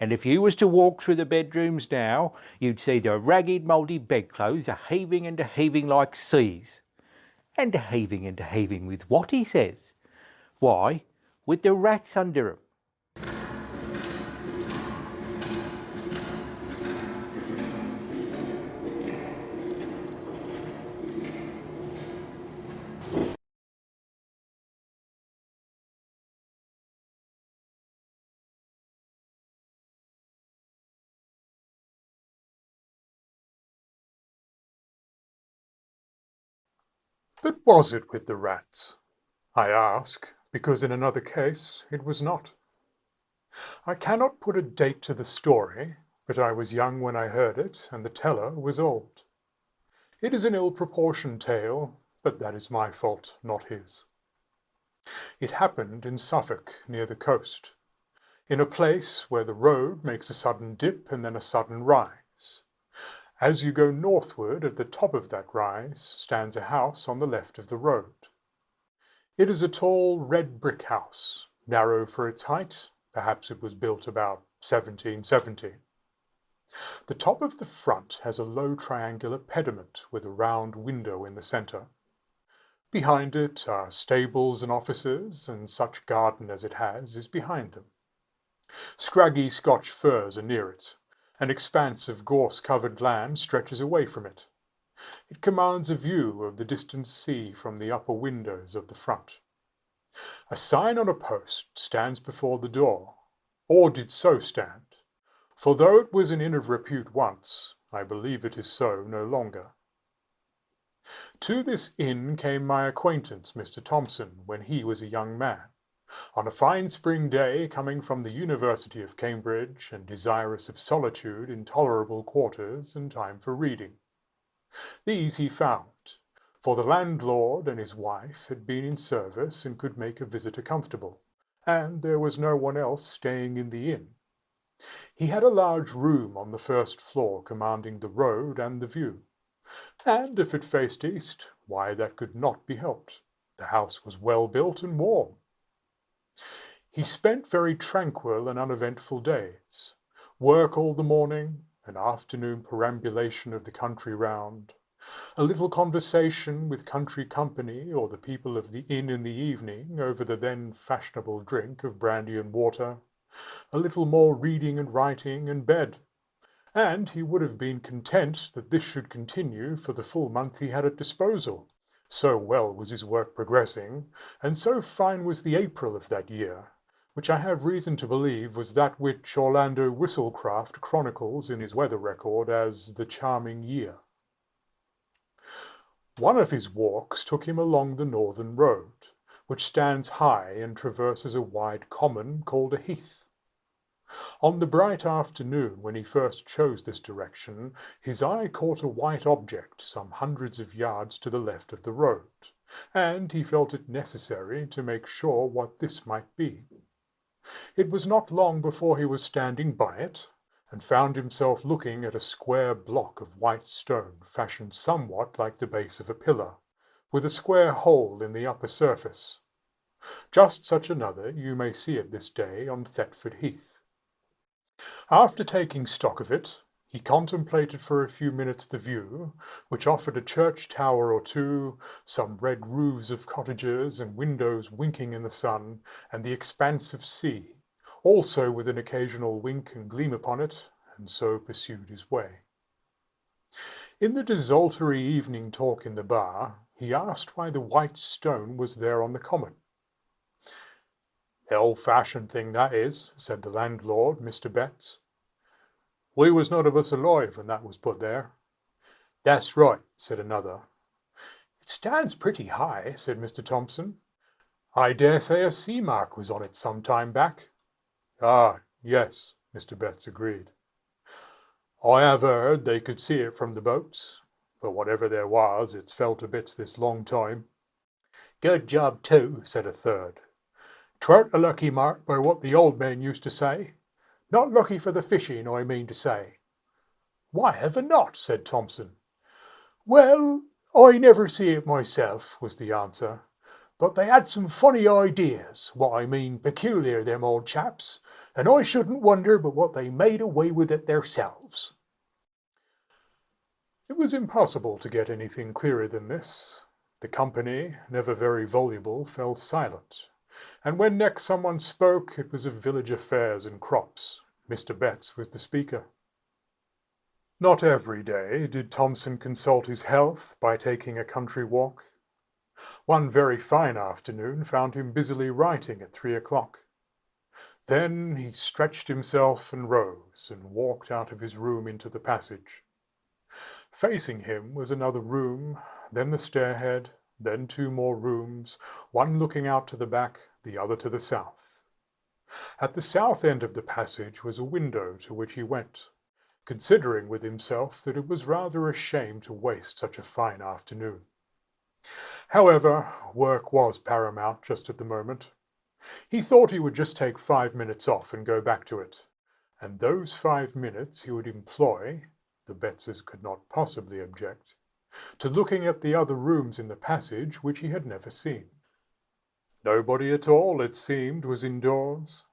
And if you was to walk through the bedrooms now, you'd see the ragged, mouldy bedclothes a-heaving and a-heaving like seas. And a-heaving and a-heaving with what, he says? Why, with the rats under 'em. But was it with the rats? I ask, because in another case it was not. I cannot put a date to the story, but I was young when I heard it, and the teller was old. It is an ill-proportioned tale, but that is my fault, not his. It happened in Suffolk, near the coast, in a place where the road makes a sudden dip and then a sudden rise. As you go northward, at the top of that rise stands a house on the left of the road. It is a tall red brick house, narrow for its height. Perhaps it was built about 1770. The top of the front has a low triangular pediment with a round window in the centre. Behind it are stables and offices, and such garden as it has is behind them. Scraggy Scotch firs are near it. An expanse of gorse-covered land stretches away from it. It commands a view of the distant sea from the upper windows of the front. A sign on a post stands before the door, or did so stand, for though it was an inn of repute once, I believe it is so no longer. To this inn came my acquaintance, Mr. Thompson, when he was a young man, on a fine spring day, coming from the University of Cambridge, and desirous of solitude in tolerable quarters and time for reading. These he found, for the landlord and his wife had been in service and could make a visitor comfortable, and there was no one else staying in the inn. He had a large room on the first floor commanding the road and the view, and if it faced east, why, that could not be helped. The house was well built and warm. He spent very tranquil and uneventful days, work all the morning, an afternoon perambulation of the country round, a little conversation with country company or the people of the inn in the evening over the then fashionable drink of brandy and water, a little more reading and writing, and bed. And he would have been content that this should continue for the full month he had at disposal. So well was his work progressing, and so fine was the April of that year, which I have reason to believe was that which Orlando Whistlecraft chronicles in his weather record as the charming year. One of his walks took him along the northern road, which stands high and traverses a wide common called a heath. On the bright afternoon when he first chose this direction, his eye caught a white object some hundreds of yards to the left of the road, and he felt it necessary to make sure what this might be. It was not long before he was standing by it, and found himself looking at a square block of white stone fashioned somewhat like the base of a pillar, with a square hole in the upper surface. Just such another you may see at this day on Thetford Heath. After taking stock of it, he contemplated for a few minutes the view, which offered a church tower or two, some red roofs of cottages and windows winking in the sun, and the expanse of sea, also with an occasional wink and gleam upon it, and so pursued his way. In the desultory evening talk in the bar, he asked why the white stone was there on the common. "Old-fashioned thing that is," said the landlord, Mr. Betts. "We was not of us alive when that was put there." "That's right," said another. "It stands pretty high," said Mr. Thompson. "I dare say a sea mark was on it some time back." "Ah, yes," Mr. Betts agreed. "I have heard they could see it from the boats, but whatever there was, it's fell to bits this long time." "Good job too," said a third. "'Tweren't a lucky mark by what the old men used to say. Not lucky for the fishing, I mean to say." "Why ever not?" said Thompson. "Well, I never see it myself," was the answer. But they had some funny ideas, what I mean peculiar, them old chaps, and I shouldn't wonder but what they made away with it theirselves. It was impossible to get anything clearer than this. The company, never very voluble, fell silent, and when next someone spoke, it was of village affairs and crops. Mr. Betts was the speaker. Not every day did Thompson consult his health by taking a country walk. One very fine afternoon found him busily writing at 3 o'clock. Then he stretched himself and rose and walked out of his room into the passage. Facing him was another room, then the stairhead, then 2 more rooms, one looking out to the back, the other to the south. At the south end of the passage was a window to which he went, considering with himself that it was rather a shame to waste such a fine afternoon. However, work was paramount just at the moment. He thought he would just take 5 minutes off and go back to it, and those 5 minutes he would employ, the Bettses could not possibly object, to looking at the other rooms in the passage which he had never seen. Nobody at all, it seemed, was indoors.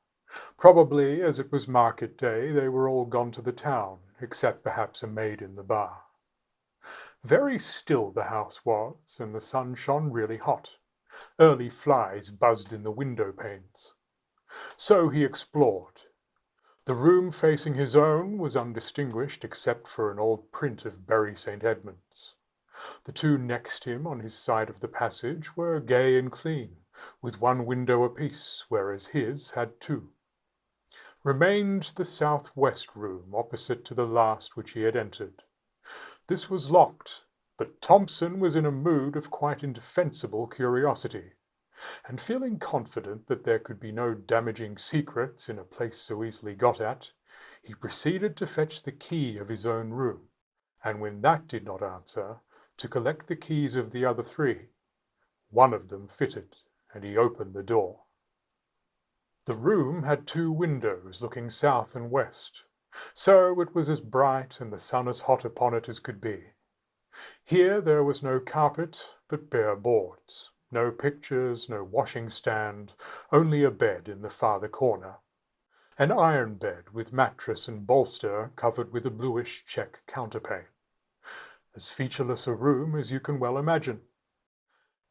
Probably, as it was market day, they were all gone to the town, except perhaps a maid in the bar. Very still the house was, and the sun shone really hot. Early flies buzzed in the window panes. So he explored. The room facing his own was undistinguished except for an old print of Bury St. Edmunds. The 2 next him on his side of the passage were gay and clean, with 1 window apiece, whereas his had 2. Remained the south-west room opposite to the last which he had entered. This was locked, but Thompson was in a mood of quite indefensible curiosity, and feeling confident that there could be no damaging secrets in a place so easily got at, he proceeded to fetch the key of his own room, and when that did not answer, to collect the keys of the other 3. One of them fitted, and he opened the door. The room had 2 windows looking south and west, so it was as bright and the sun as hot upon it as could be. Here there was no carpet, but bare boards, no pictures, no washing stand, only a bed in the farther corner, an iron bed with mattress and bolster covered with a bluish check counterpane. As featureless a room as you can well imagine.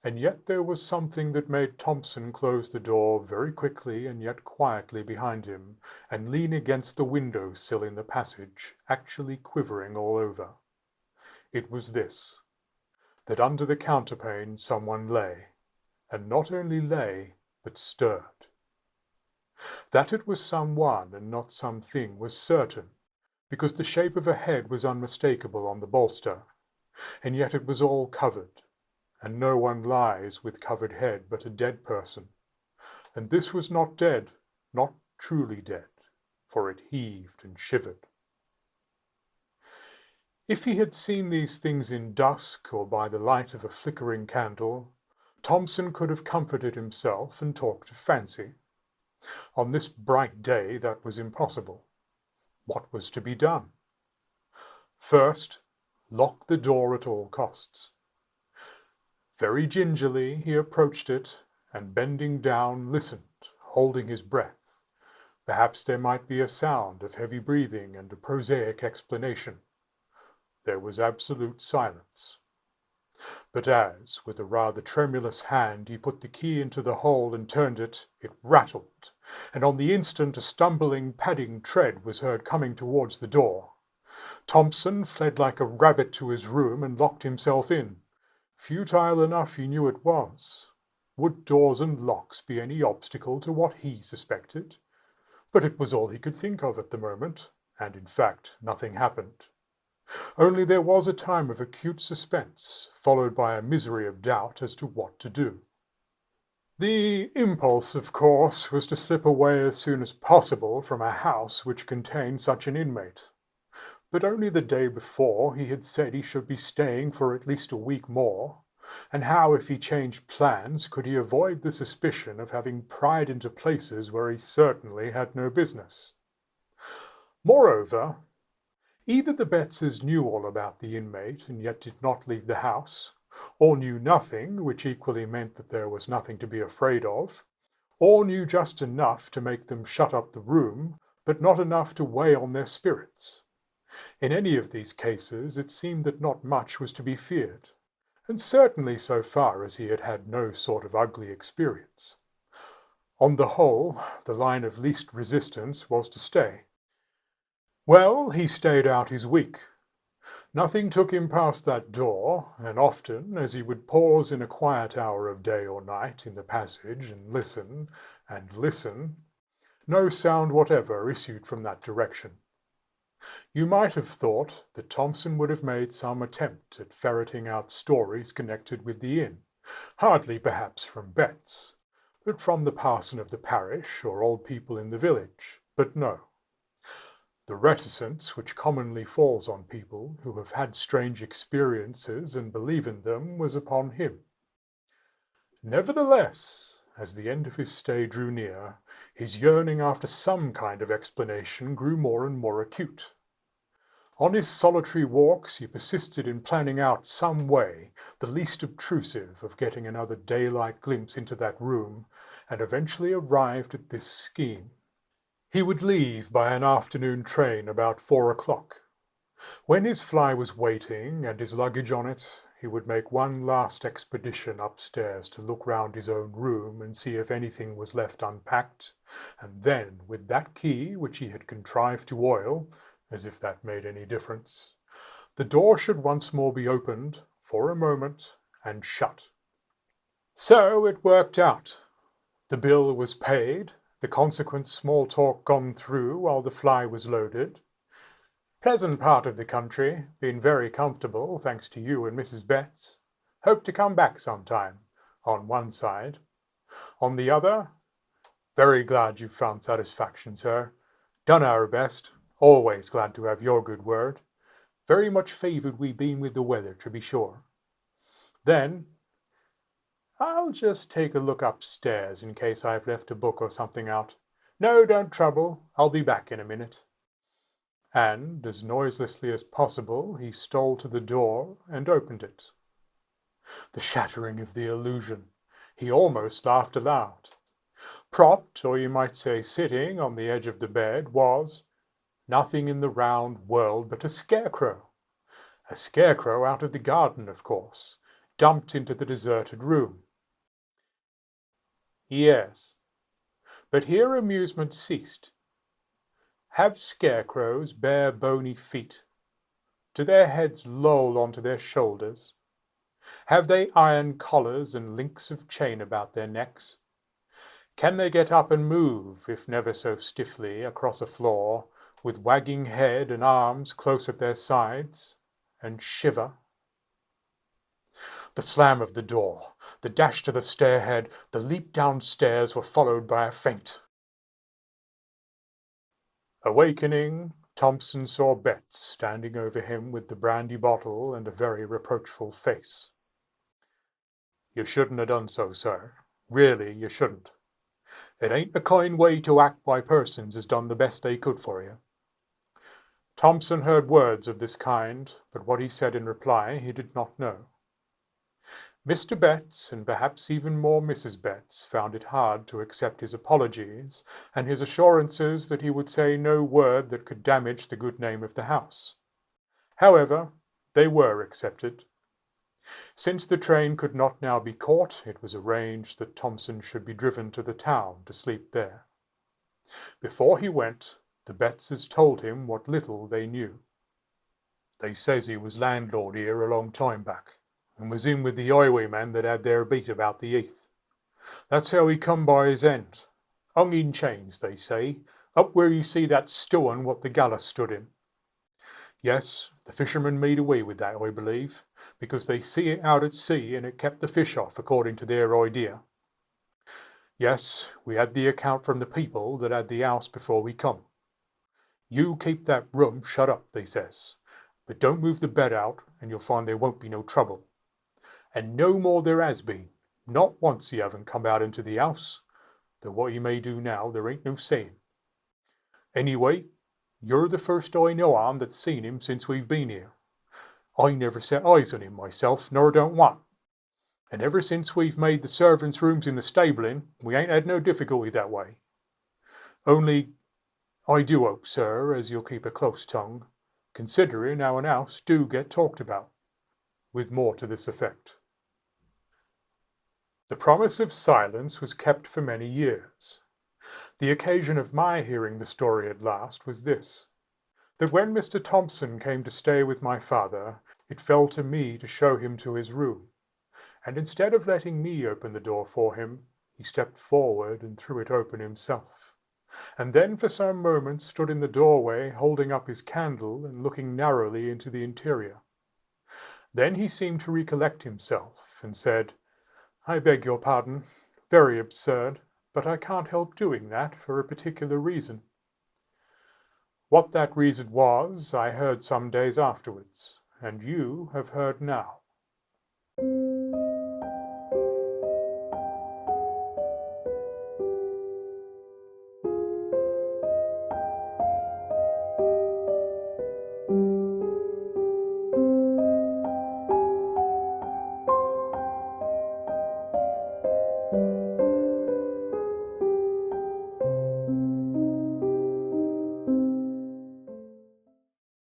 And yet there was something that made Thompson close the door very quickly and yet quietly behind him, and lean against the window sill in the passage, actually quivering all over. It was this, that under the counterpane someone lay, and not only lay, but stirred. That it was someone and not something was certain, because the shape of a head was unmistakable on the bolster, and yet it was all covered, and no one lies with covered head but a dead person, and this was not dead, not truly dead, for it heaved and shivered. If he had seen these things in dusk or by the light of a flickering candle, Thompson could have comforted himself and talked of fancy. On this bright day that was impossible. What was to be done? First, lock the door at all costs. Very gingerly he approached it, and bending down listened, holding his breath. Perhaps there might be a sound of heavy breathing and a prosaic explanation. There was absolute silence. But as, with a rather tremulous hand, he put the key into the hole and turned it, it rattled, and on the instant a stumbling, padding tread was heard coming towards the door. Thompson fled like a rabbit to his room and locked himself in. Futile enough he knew it was. Would doors and locks be any obstacle to what he suspected? But it was all he could think of at the moment, and in fact nothing happened. Only there was a time of acute suspense, followed by a misery of doubt as to what to do. The impulse, of course, was to slip away as soon as possible from a house which contained such an inmate. But only the day before he had said he should be staying for at least a week more, and how, if he changed plans, could he avoid the suspicion of having pried into places where he certainly had no business? Moreover, either the Bettses knew all about the inmate and yet did not leave the house, or knew nothing, which equally meant that there was nothing to be afraid of, or knew just enough to make them shut up the room, but not enough to weigh on their spirits. In any of these cases it seemed that not much was to be feared, and certainly so far as he had had no sort of ugly experience. On the whole, the line of least resistance was to stay. Well, he stayed out his week. Nothing took him past that door, and often, as he would pause in a quiet hour of day or night in the passage and listen, no sound whatever issued from that direction. You might have thought that Thompson would have made some attempt at ferreting out stories connected with the inn, hardly perhaps from Betts, but from the parson of the parish or old people in the village. But no. The reticence which commonly falls on people who have had strange experiences and believe in them was upon him. Nevertheless, as the end of his stay drew near, his yearning after some kind of explanation grew more and more acute. On his solitary walks he persisted in planning out some way, the least obtrusive, of getting another daylight glimpse into that room, and eventually arrived at this scheme. He would leave by an afternoon train about 4 o'clock. When his fly was waiting and his luggage on it, he would make one last expedition upstairs to look round his own room and see if anything was left unpacked, and then, with that key which he had contrived to oil, as if that made any difference, the door should once more be opened, for a moment, and shut. So it worked out. The bill was paid, the consequent small talk gone through while the fly was loaded. Pleasant part of the country, been very comfortable, thanks to you and Mrs. Betts. Hope to come back sometime, on one side. On the other, very glad you've found satisfaction, sir. Done our best. Always glad to have your good word. Very much favoured we been with the weather, to be sure. Then, I'll just take a look upstairs in case I've left a book or something out. No, don't trouble. I'll be back in a minute. And, as noiselessly as possible, he stole to the door and opened it. The shattering of the illusion! He almost laughed aloud. Propped, or you might say sitting, on the edge of the bed was nothing in the round world but a scarecrow. A scarecrow out of the garden, of course, dumped into the deserted room. Yes, but here amusement ceased. Have scarecrows bare bony feet? Do their heads loll onto their shoulders? Have they iron collars and links of chain about their necks? Can they get up and move, if never so stiffly, across a floor, with wagging head and arms close at their sides, and shiver? The slam of the door, the dash to the stairhead, the leap downstairs were followed by a faint. Awakening, Thompson saw Betts standing over him with the brandy bottle and a very reproachful face. You shouldn't have done so, sir. Really, you shouldn't. It ain't a kind way to act by persons as done the best they could for you. Thompson heard words of this kind, but what he said in reply he did not know. Mr. Betts, and perhaps even more Mrs. Betts, found it hard to accept his apologies and his assurances that he would say no word that could damage the good name of the house. However, they were accepted. Since the train could not now be caught, it was arranged that Thompson should be driven to the town to sleep there. Before he went, the Bettses told him what little they knew. They says he was landlord here a long time back, and was in with the highwaymen that had their beat about the heath. That's how he come by his end. Hung in chains, they say, up where you see that stone what the gallows stood in. Yes, the fishermen made away with that, I believe, because they see it out at sea and it kept the fish off, according to their idea. Yes, we had the account from the people that had the house before we come. You keep that room shut up, they says, but don't move the bed out and you'll find there won't be no trouble. And no more there has been. Not once he haven't come out into the house, though what he may do now there ain't no saying. Anyway, you're the first I know on that's seen him since we've been here. I never set eyes on him myself, nor don't want, and ever since we've made the servants' rooms in the stabling, we ain't had no difficulty that way. Only, I do hope, sir, as you'll keep a close tongue, considering our house do get talked about, with more to this effect. The promise of silence was kept for many years. The occasion of my hearing the story at last was this, that when Mr. Thompson came to stay with my father, it fell to me to show him to his room, and instead of letting me open the door for him, he stepped forward and threw it open himself, and then for some moments stood in the doorway holding up his candle and looking narrowly into the interior. Then he seemed to recollect himself, and said, "I beg your pardon, very absurd, but I can't help doing that for a particular reason." What that reason was, I heard some days afterwards, and you have heard now.